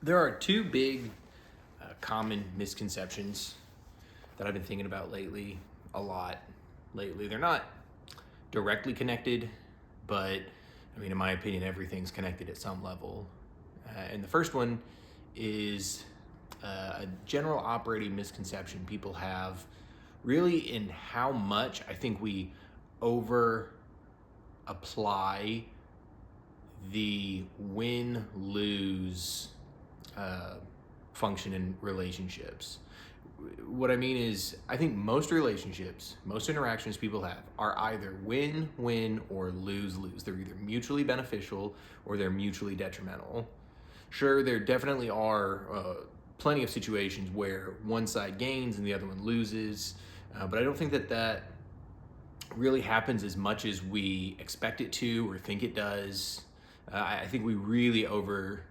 There are two big common misconceptions that I've been thinking about a lot lately. They're not directly connected, but I mean, in my opinion, everything's connected at some level. And the first one is a general operating misconception people have really in how much I think we over apply the win lose function in relationships. What I mean is, I think most relationships, most interactions people have are either win win or lose lose. They're either mutually beneficial or they're mutually detrimental. Sure, there definitely are plenty of situations where one side gains and the other one loses, but I don't think that really happens as much as we expect it to or think it does. I think we really over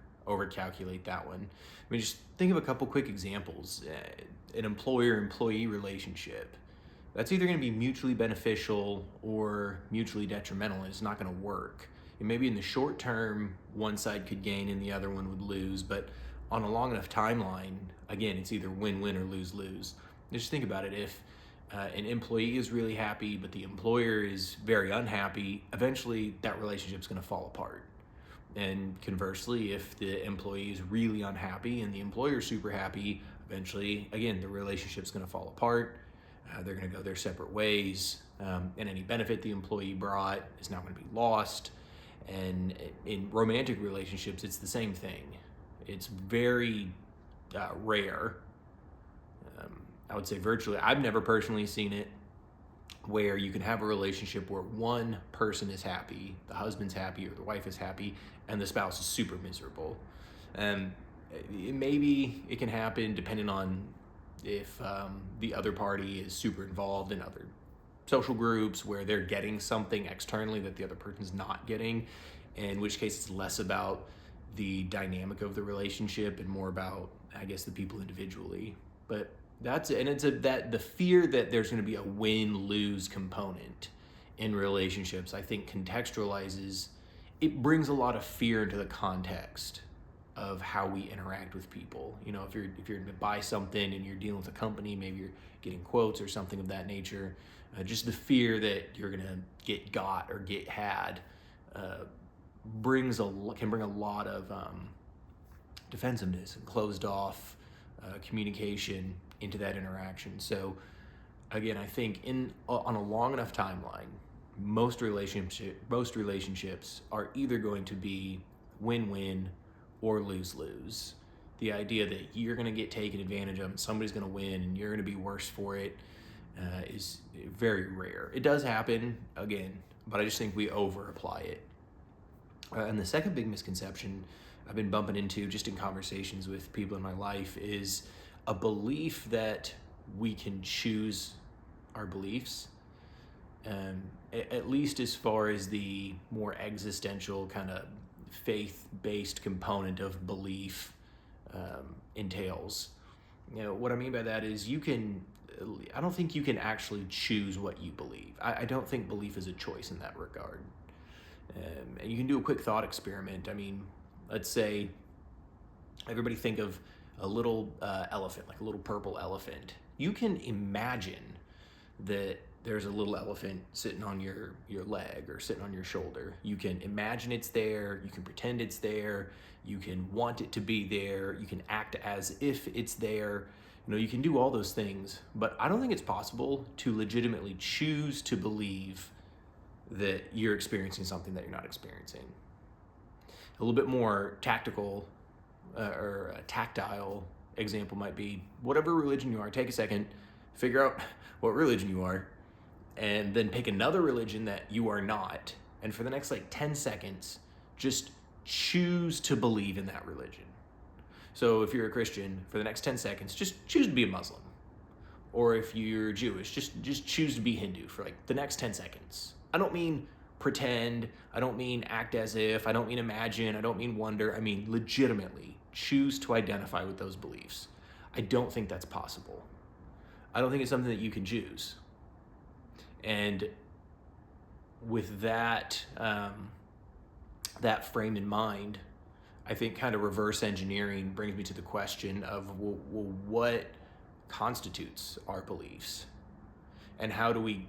calculate that one. I mean, just think of a couple quick examples. An employer-employee relationship. That's either going to be mutually beneficial or mutually detrimental, and it's not going to work. And maybe in the short term, one side could gain and the other one would lose, but on a long enough timeline, again, it's either win-win or lose-lose. Just think about it. If an employee is really happy, but the employer is very unhappy, eventually that relationship's going to fall apart. And conversely, if the employee is really unhappy and the employer is super happy, eventually, again, the relationship's going to fall apart. They're going to go their separate ways, and any benefit the employee brought is now going to be lost. And in romantic relationships, it's the same thing. It's very rare. I would say virtually, I've never personally seen it, where you can have a relationship where one person is happy, the husband's happy or the wife is happy, and the spouse is super miserable. Maybe it can happen depending on if the other party is super involved in other social groups where they're getting something externally that the other person's not getting, in which case it's less about the dynamic of the relationship and more about, I guess, the people individually. But that's it. And it's that the fear that there's going to be a win-lose component in relationships, I think contextualizes, it brings a lot of fear into the context of how we interact with people. You know, if you're going to buy something and you're dealing with a company, maybe you're getting quotes or something of that nature, just the fear that you're going to get got or get had can bring a lot of defensiveness and closed off communication into that interaction. So again, I think on a long enough timeline, most relationships are either going to be win-win or lose-lose. The idea that you're going to get taken advantage of and somebody's going to win and you're going to be worse for it is very rare. It does happen, again, but I just think we over-apply it. And the second big misconception I've been bumping into just in conversations with people in my life is a belief that we can choose our beliefs, at least as far as the more existential kind of faith-based component of belief entails. You know, what I mean by that is I don't think you can actually choose what you believe. I don't think belief is a choice in that regard. And you can do a quick thought experiment. I mean, let's say everybody think of a little elephant, like a little purple elephant. You can imagine that there's a little elephant sitting on your leg or sitting on your shoulder. You can imagine it's there. You can pretend it's there. You can want it to be there. You can act as if it's there. You know, you can do all those things, but I don't think it's possible to legitimately choose to believe that you're experiencing something that you're not experiencing. A little bit more tactical or a tactile example might be whatever religion you are, take a second, figure out what religion you are, and then pick another religion that you are not. And for the next 10 seconds, just choose to believe in that religion. So if you're a Christian, for the next 10 seconds, just choose to be a Muslim. Or if you're Jewish, just choose to be Hindu for the next 10 seconds. I don't mean pretend, I don't mean act as if, I don't mean imagine, I don't mean wonder, I mean legitimately choose to identify with those beliefs. I don't think that's possible. I don't think it's something that you can choose. And with that frame in mind, I think kind of reverse engineering brings me to the question of, well, what constitutes our beliefs? And how do we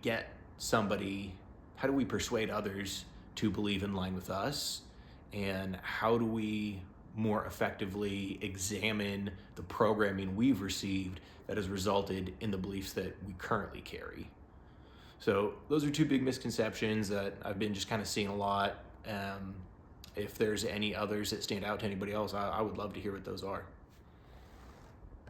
how do we persuade others to believe in line with us? And how do we more effectively examine the programming we've received that has resulted in the beliefs that we currently carry? So those are two big misconceptions that I've been just kind of seeing a lot. If there's any others that stand out to anybody else, I would love to hear what those are.